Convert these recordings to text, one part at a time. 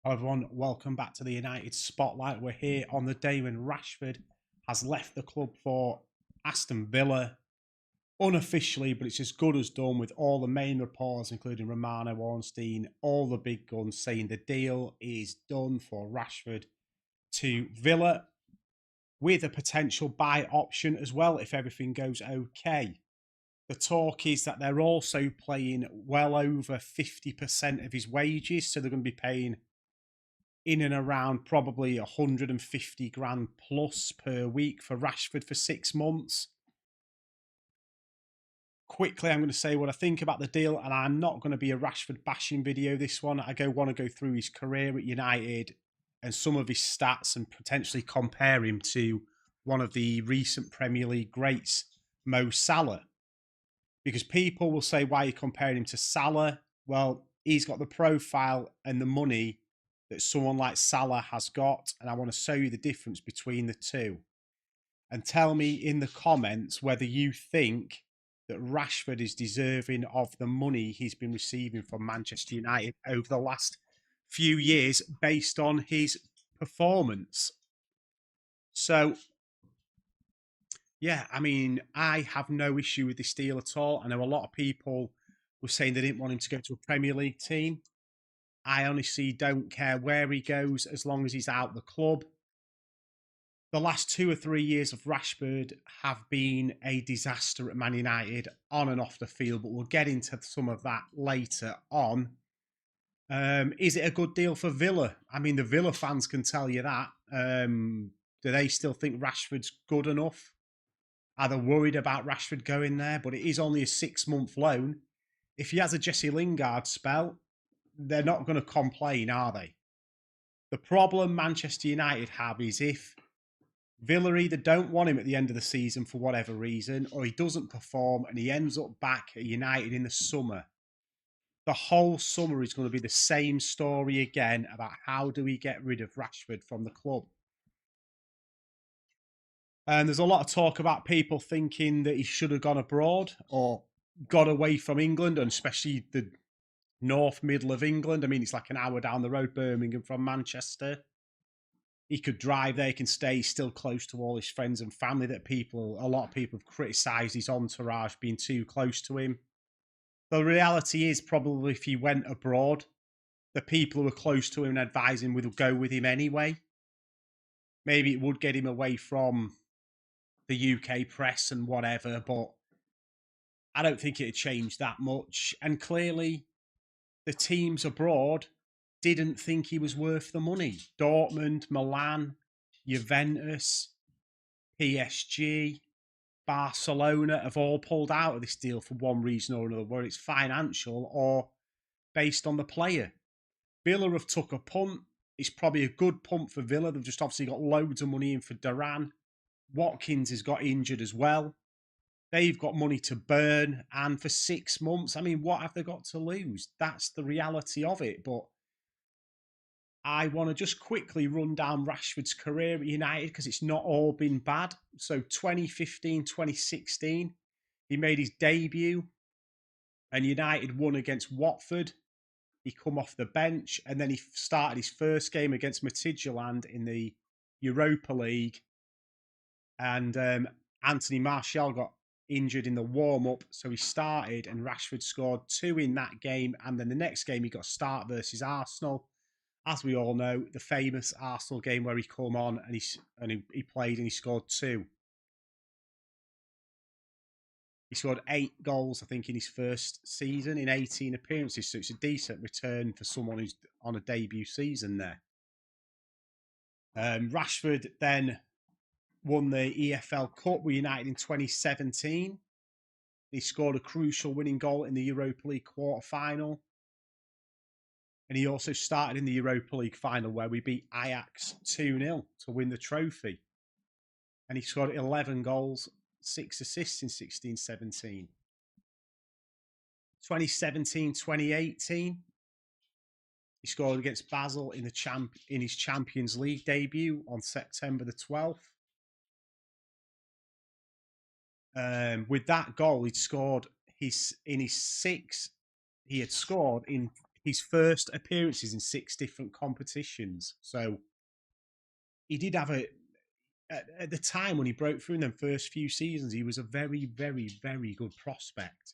Hello everyone, welcome back to the United Spotlight. We're here on the day when Rashford has left the club for Aston Villa, unofficially, but it's as good as done, with all the main reports, including Romano Ornstein, all the big guns saying the deal is done for Rashford to Villa, with a potential buy option as well if everything goes okay. The talk is that they're also playing well over 50% of his wages, so they're going to be paying in and around probably 150 grand plus per week for Rashford for 6 months. Quickly, I'm going to say what I think about the deal, and I'm not going to be a Rashford bashing video this one. I want to go through his career at United and some of his stats and potentially compare him to one of the recent Premier League greats, Mo Salah. Because people will say, why are you comparing him to Salah? Well, he's got the profile and the money that someone like Salah has got, and I want to show you the difference between the two. And tell me in the comments whether you think that Rashford is deserving of the money he's been receiving from Manchester United over the last few years based on his performance. So, yeah, I mean, I have no issue with this deal at all. I know a lot of people were saying they didn't want him to go to a Premier League team. I honestly don't care where he goes as long as he's out the club. The last 2 or 3 years of Rashford have been a disaster at Man United on and off the field, but we'll get into some of that later on. Is it a good deal for Villa? I mean, the Villa fans can tell you that. Do they still think Rashford's good enough? Are they worried about Rashford going there? But it is only a 6-month loan. If he has a Jesse Lingard spell, they're not going to complain, are they? The problem Manchester United have is if Villa either don't want him at the end of the season for whatever reason, or he doesn't perform and he ends up back at United in the summer. The whole summer is going to be the same story again about how do we get rid of Rashford from the club. And there's a lot of talk about people thinking that he should have gone abroad or got away from England, and especially the north middle of England. I mean, it's like an hour down the road, Birmingham from Manchester. He could drive there, he can stay still close to all his friends and family. That a lot of people have criticised his entourage being too close to him. The reality is, probably if he went abroad, the people who were close to him and advising him would go with him anyway. Maybe it would get him away from the UK press and whatever, but I don't think it'd change that much. And clearly, the teams abroad didn't think he was worth the money. Dortmund, Milan, Juventus, PSG, Barcelona have all pulled out of this deal for one reason or another, whether it's financial or based on the player. Villa have took a punt. It's probably a good punt for Villa. They've just obviously got loads of money in for Duran. Watkins has got injured as well. They've got money to burn. And for 6 months, I mean, what have they got to lose? That's the reality of it. But I want to just quickly run down Rashford's career at United because it's not all been bad. So 2015, 2016, he made his debut and United won against Watford. He come off the bench and then he started his first game against Midtjylland in the Europa League. And Anthony Martial got injured in the warm-up, so he started and Rashford scored 2 in that game. And then the next game he got a start versus Arsenal. As we all know, the famous Arsenal game where he come on and he played and he scored 2. He scored 8 goals, I think, in his first season in 18 appearances. So it's a decent return for someone who's on a debut season there. Rashford then won the EFL Cup with United in 2017. He scored a crucial winning goal in the Europa League quarter-final. And he also started in the Europa League final where we beat Ajax 2-0 to win the trophy. And he scored 11 goals, 6 assists in 16-17. 2017-2018, he scored against Basel in his Champions League debut on September the 12th. With that goal, he'd scored he had scored in his first appearances in 6 different competitions. So he did have at the time when he broke through in them first few seasons, he was a very, very, very good prospect.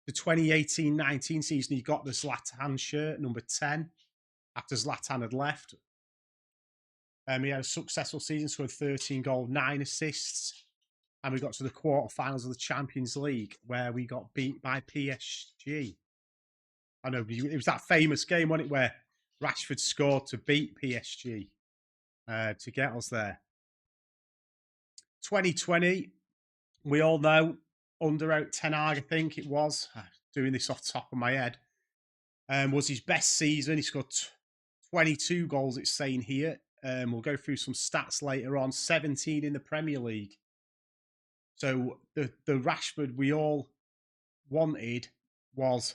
The 2018-19 season, he got the Zlatan shirt, number 10, after Zlatan had left. He had a successful season, scored 13 goals, 9 assists. And we got to the quarterfinals of the Champions League, where we got beat by PSG. I know, it was that famous game, wasn't it, where Rashford scored to beat PSG to get us there. 2020, we all know, under Ten Hag, I think it was, doing this off the top of my head, was his best season. He scored 22 goals, it's saying here. We'll go through some stats later on. 17 in the Premier League. So the Rashford we all wanted was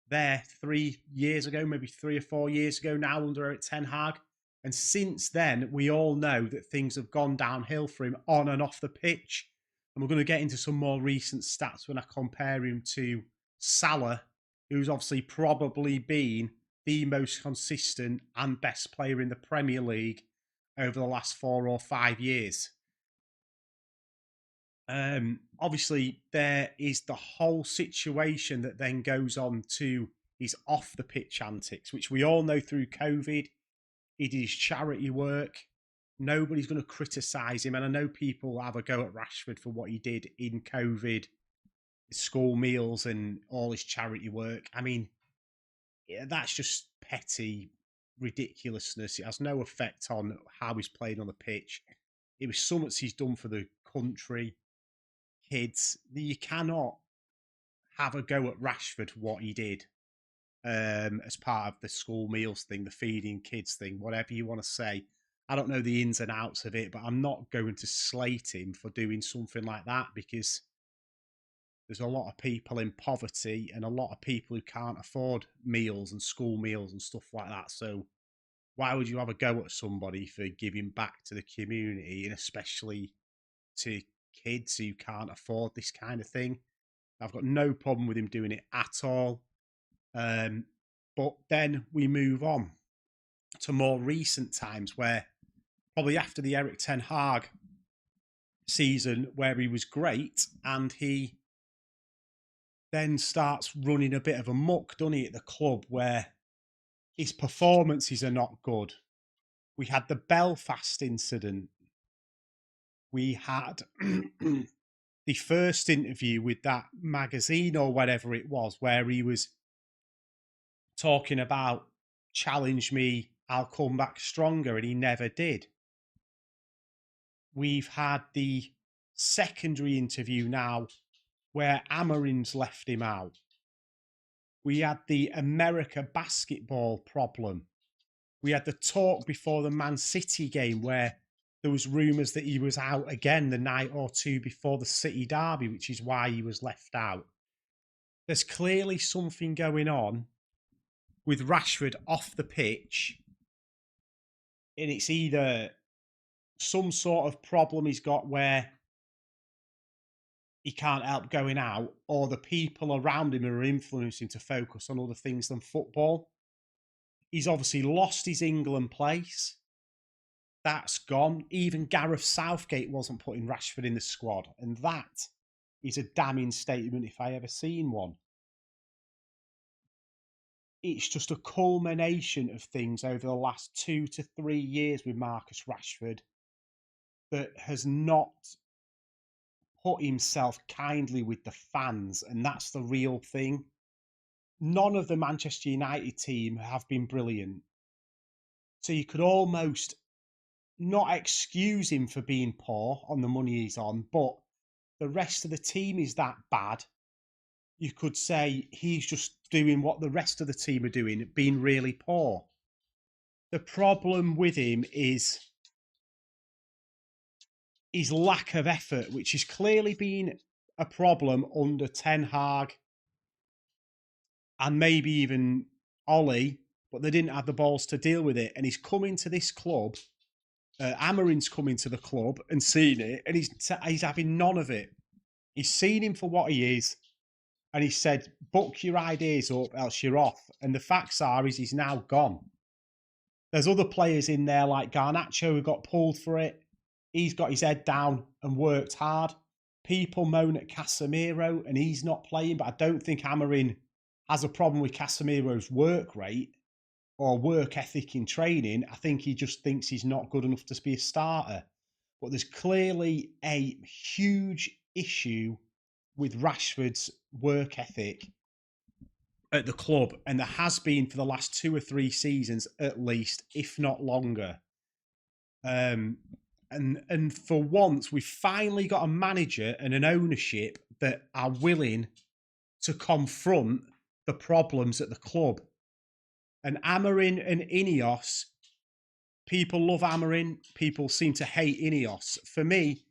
there 3 years ago, maybe 3 or 4 years ago now under Ten Hag. And since then, we all know that things have gone downhill for him on and off the pitch. And we're going to get into some more recent stats when I compare him to Salah, who's obviously probably been the most consistent and best player in the Premier League over the last 4 or 5 years. Obviously, there is the whole situation that then goes on to his off the pitch antics, which we all know through COVID. He did his charity work. Nobody's going to criticise him. And I know people have a go at Rashford for what he did in COVID, school meals and all his charity work. I mean, yeah, that's just petty ridiculousness. It has no effect on how he's playing on the pitch. It was so much he's done for the country, kids. You cannot have a go at Rashford for what he did as part of the school meals thing, the feeding kids thing, whatever you want to say. I don't know the ins and outs of it, but I'm not going to slate him for doing something like that, because there's a lot of people in poverty and a lot of people who can't afford meals and school meals and stuff like that. So why would you have a go at somebody for giving back to the community, and especially to kids who can't afford this kind of thing? I've got no problem with him doing it at all. But then we move on to more recent times, where probably after the Eric Ten Hag season, where he was great, and he then starts running a bit of a muck, doesn't he, at the club, where his performances are not good. We had the Belfast incident. We had the first interview with that magazine or whatever it was, where he was talking about challenge me, I'll come back stronger, and he never did. We've had the secondary interview now where Amarin's left him out. We had the America basketball problem. We had the talk before the Man City game where there was rumours that he was out again the night or two before the City derby, which is why he was left out. There's clearly something going on with Rashford off the pitch, and it's either some sort of problem he's got where he can't help going out, or the people around him are influencing to focus on other things than football. He's obviously lost his England place. That's gone. Even Gareth Southgate wasn't putting Rashford in the squad, and that is a damning statement if I ever seen one. It's just a culmination of things over the last 2 to 3 years with Marcus Rashford that has not put himself kindly with the fans, and that's the real thing. None of the Manchester United team have been brilliant. So you could almost not excuse him for being poor on the money he's on, but the rest of the team is that bad. You could say he's just doing what the rest of the team are doing, being really poor. The problem with him is his lack of effort, which has clearly been a problem under Ten Hag and maybe even Ollie, but they didn't have the balls to deal with it. And he's coming to this club. Amarin's coming to the club and seen it, and he's having none of it. He's seen him for what he is, and he said, "Book your ideas up, else you're off." And the facts are, is he's now gone. There's other players in there like Garnacho who got pulled for it. He's got his head down and worked hard. People moan at Casemiro and he's not playing, but I don't think Amorim has a problem with Casemiro's work rate or work ethic in training. I think he just thinks he's not good enough to be a starter. But there's clearly a huge issue with Rashford's work ethic at the club, and there has been for the last 2 or 3 seasons at least, if not longer. And for once, we've finally got a manager and an ownership that are willing to confront the problems at the club. And Amorim and Ineos, people love Amorim, people seem to hate Ineos. For me,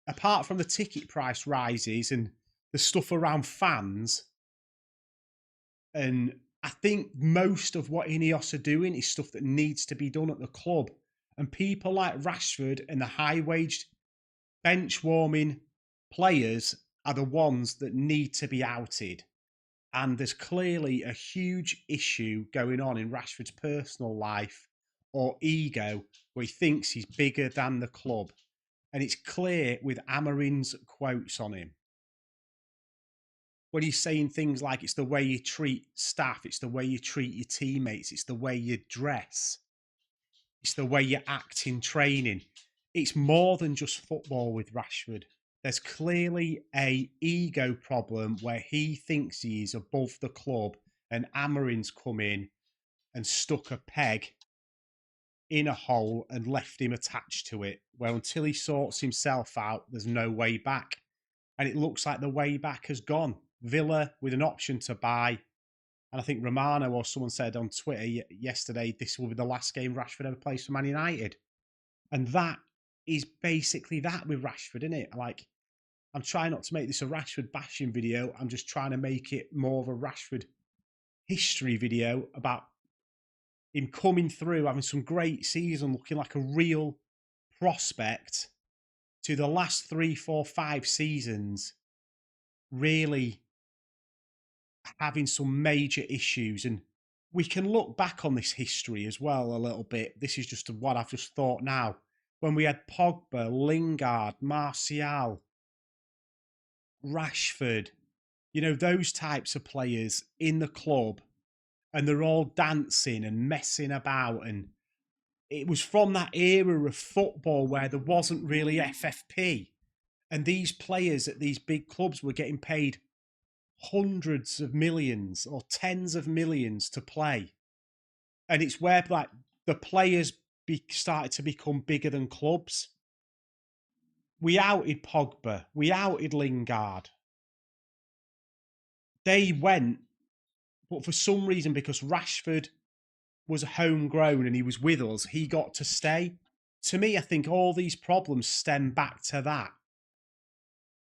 apart from the ticket price rises and the stuff around fans, and I think most of what Ineos are doing is stuff that needs to be done at the club. And people like Rashford and the high-waged bench-warming players are the ones that need to be outed. And there's clearly a huge issue going on in Rashford's personal life or ego where he thinks he's bigger than the club. And it's clear with Amorim's quotes on him. When he's saying things like it's the way you treat staff, it's the way you treat your teammates, it's the way you dress, it's the way you act in training. It's more than just football with Rashford. There's clearly a ego problem where he thinks he is above the club, and Amorim's come in and stuck a peg in a hole and left him attached to it, where until he sorts himself out, there's no way back. And it looks like the way back has gone. Villa with an option to buy. And I think Romano or someone said on Twitter yesterday, this will be the last game Rashford ever plays for Man United. And that is basically that with Rashford, isn't it? Like, I'm trying not to make this a Rashford bashing video. I'm just trying to make it more of a Rashford history video about him coming through, having some great season, looking like a real prospect, to the last 3, 4, 5 seasons really having some major issues. And we can look back on this history as well a little bit. This is just what I've just thought now. When we had Pogba, Lingard, Martial, Rashford, you know, those types of players in the club, and they're all dancing and messing about. And it was from that era of football where there wasn't really FFP. And these players at these big clubs were getting paid hundreds of millions or tens of millions to play. And it's where like the players started to become bigger than clubs. We outed Pogba. We outed Lingard. They went, but for some reason, because Rashford was homegrown and he was with us, he got to stay. To me, I think all these problems stem back to that.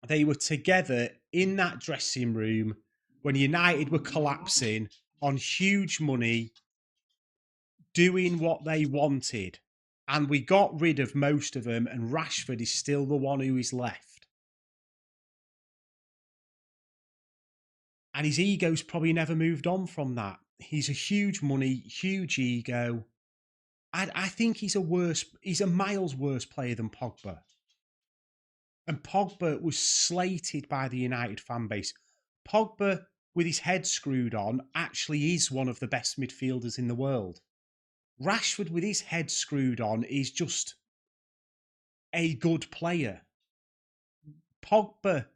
They were together in that dressing room when United were collapsing on huge money, doing what they wanted. And we got rid of most of them, and Rashford is still the one who is left. And his ego's probably never moved on from that. He's a huge money, huge ego. I think he's a miles worse player than Pogba. And Pogba was slated by the United fan base. Pogba, with his head screwed on, actually is one of the best midfielders in the world. Rashford, with his head screwed on, is just a good player. Pogba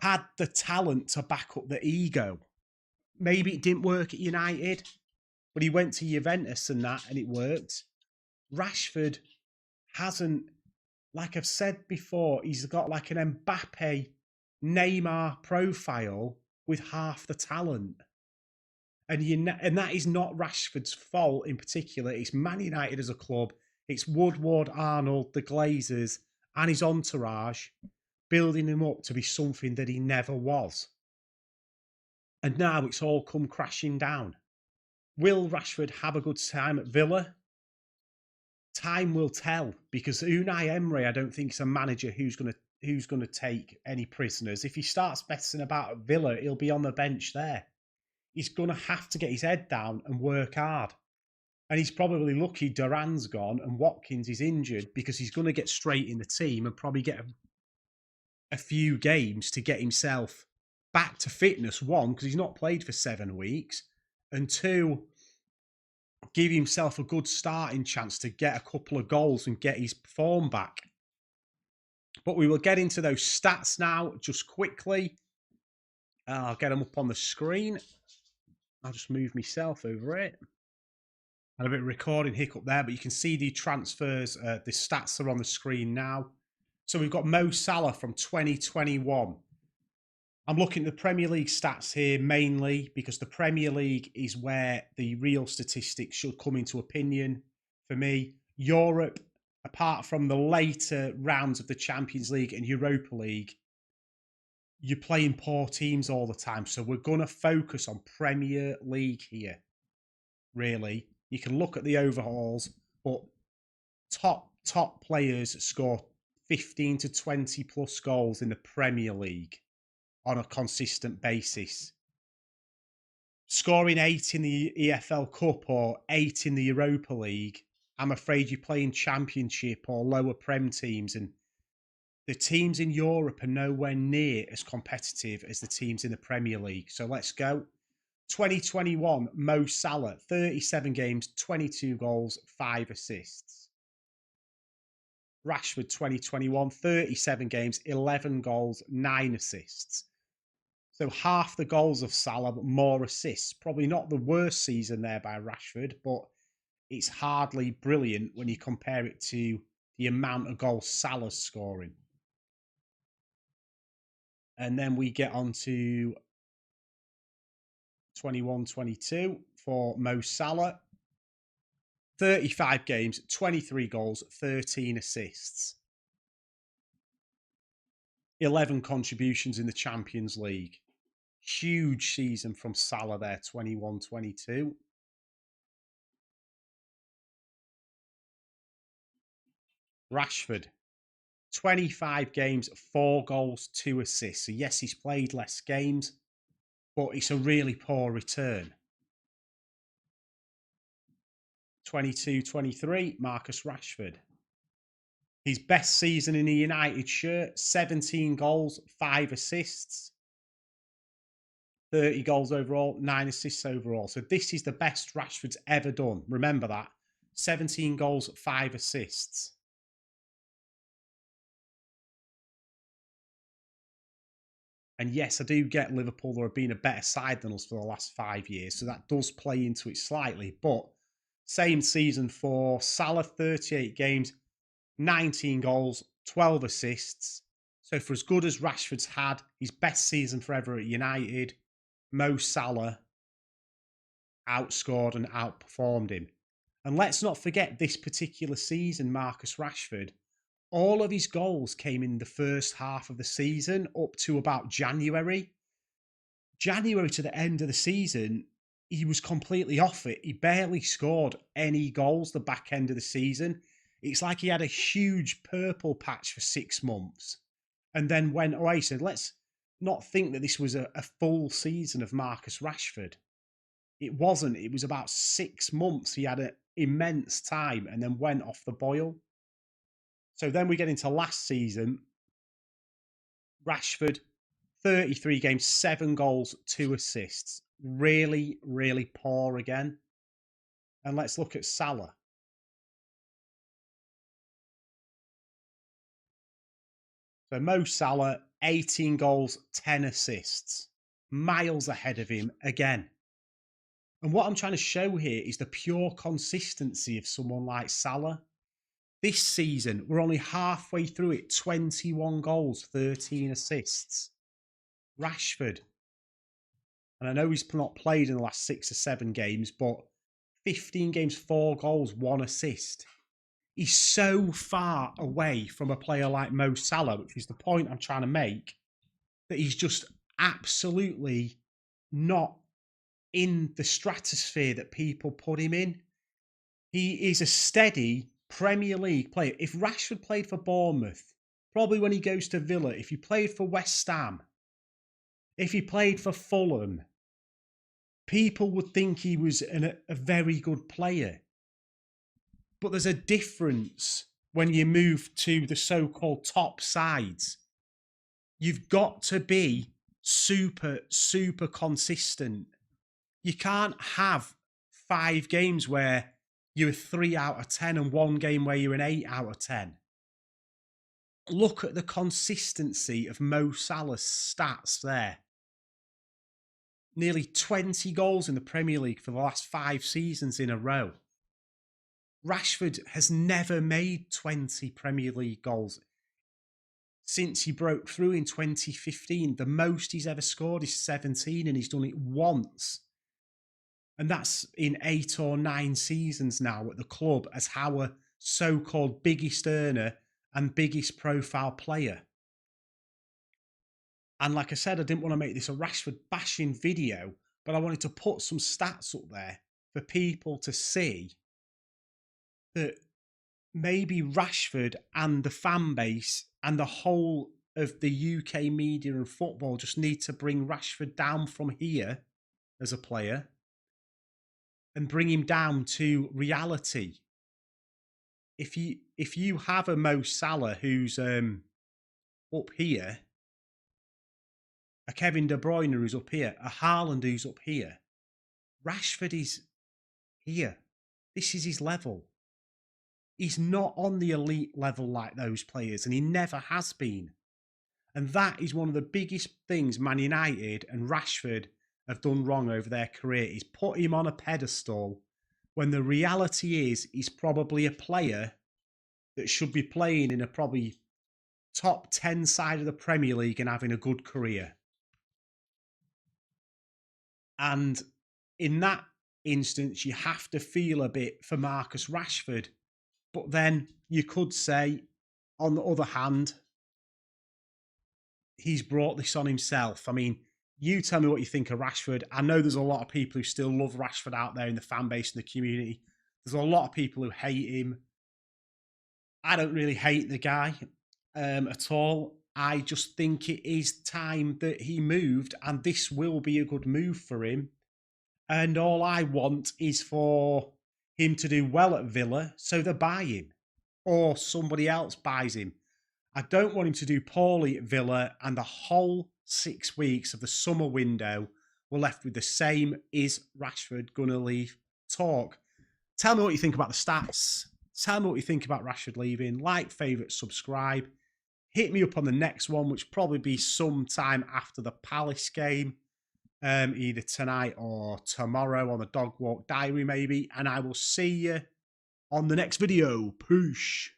had the talent to back up the ego. Maybe it didn't work at United, but he went to Juventus and that, and it worked. Rashford hasn't, like I've said before, he's got like an Mbappe, Neymar profile with half the talent. And that is not Rashford's fault in particular. It's Man United as a club. It's Woodward, Arnold, the Glazers, and his entourage building him up to be something that he never was. And now it's all come crashing down. Will Rashford have a good time at Villa? Time will tell, because Unai Emery, I don't think, is a manager who's going to who's going to take any prisoners. If he starts messing about at Villa, he'll be on the bench there. He's going to have to get his head down and work hard. And he's probably lucky Duran's gone and Watkins is injured, because he's going to get straight in the team and probably get a few games to get himself back to fitness. One, because he's not played for 7 weeks. And two, give himself a good starting chance to get a couple of goals and get his form back. But we will get into those stats now just quickly. I'll get them up on the screen. I'll just move myself over it. Had a bit of recording hiccup there, but you can see the transfers. The stats are on the screen now. So we've got Mo Salah from 2021. I'm looking at the Premier League stats here mainly because the Premier League is where the real statistics should come into opinion for me. Europe, apart from the later rounds of the Champions League and Europa League, you're playing poor teams all the time. So we're going to focus on Premier League here, really. You can look at the overhauls, but top players score 15 to 20 plus goals in the Premier League on a consistent basis. Scoring 8 in the EFL Cup or 8 in the Europa League, I'm afraid you're playing Championship or lower Prem teams, and the teams in Europe are nowhere near as competitive as the teams in the Premier League. So let's go. 2021, Mo Salah, 37 games, 22 goals, 5 assists. Rashford, 2021, 37 games, 11 goals, 9 assists. So half the goals of Salah, but more assists. Probably not the worst season there by Rashford, but it's hardly brilliant when you compare it to the amount of goals Salah's scoring. And then we get on to 21-22 for Mo Salah. 35 games, 23 goals, 13 assists. 11 contributions in the Champions League. Huge season from Salah there, 21-22. Rashford, 25 games, 4 goals, 2 assists. So yes, he's played less games, but it's a really poor return. 22-23, Marcus Rashford. His best season in a United shirt, 17 goals, 5 assists. 30 goals overall, 9 assists overall. So this is the best Rashford's ever done. Remember that. 17 goals, 5 assists. And yes, I do get Liverpool have been a better side than us for the last 5 years. So that does play into it slightly. But same season for Salah, 38 games, 19 goals, 12 assists. So for as good as Rashford's had, his best season forever at United, Mo Salah outscored and outperformed him. And let's not forget this particular season, Marcus Rashford, all of his goals came in the first half of the season up to about January. January to the end of the season, he was completely off it. He barely scored any goals the back end of the season. It's like he had a huge purple patch for 6 months and then went away. So let's not think that this was a full season of Marcus Rashford. It wasn't. It was about 6 months. He had an immense time and then went off the boil. So then we get into last season. Rashford, 33 games, 7 goals, 2 assists. Really, really poor again. And let's look at Salah. So Mo Salah, 18 goals, 10 assists. Miles ahead of him again. And what I'm trying to show here is the pure consistency of someone like Salah. This season, we're only halfway through it. 21 goals, 13 assists. Rashford. And I know he's not played in the last 6 or 7 games, but 15 games, 4 goals, 1 assist. He's so far away from a player like Mo Salah, which is the point I'm trying to make, that he's just absolutely not in the stratosphere that people put him in. He is a steady Premier League player. If Rashford played for Bournemouth, probably when he goes to Villa, if he played for West Ham, if he played for Fulham, people would think he was a very good player. But there's a difference when you move to the so-called top sides. You've got to be super, super consistent. You can't have 5 games where you're a 3 out of 10 and 1 game where you're an 8 out of 10. Look at the consistency of Mo Salah's stats there. Nearly 20 goals in the Premier League for the last 5 seasons in a row. Rashford has never made 20 Premier League goals. Since he broke through in 2015, the most he's ever scored is 17, and he's done it once. And that's in 8 or 9 seasons now at the club as our so-called biggest earner and biggest profile player. And like I said, I didn't want to make this a Rashford bashing video, but I wanted to put some stats up there for people to see that maybe Rashford and the fan base and the whole of the UK media and football just need to bring Rashford down from here as a player and bring him down to reality. If you have a Mo Salah who's up here, a Kevin De Bruyne who's up here, a Haaland who's up here, Rashford is here. This is his level. He's not on the elite level like those players, and he never has been. And that is one of the biggest things Man United and Rashford have done wrong over their career, is put him on a pedestal when the reality is he's probably a player that should be playing in a probably top 10 side of the Premier League and having a good career. And in that instance, you have to feel a bit for Marcus Rashford. But then you could say, on the other hand, he's brought this on himself. I mean, you tell me what you think of Rashford. I know there's a lot of people who still love Rashford out there in the fan base and the community. There's a lot of people who hate him. I don't really hate the guy at all. I just think it is time that he moved, and this will be a good move for him. And all I want is for him to do well at Villa, so they buy him, or somebody else buys him. I don't want him to do poorly at Villa, and the whole 6 weeks of the summer window we're left with the same "is Rashford gonna leave" talk. Tell me what you think about the stats. Tell me what you think about Rashford leaving. Like, favourite, subscribe. Hit me up on the next one, which will probably be sometime after the Palace game. Either tonight or tomorrow on the Dog Walk Diary maybe. And I will see you on the next video. Poosh.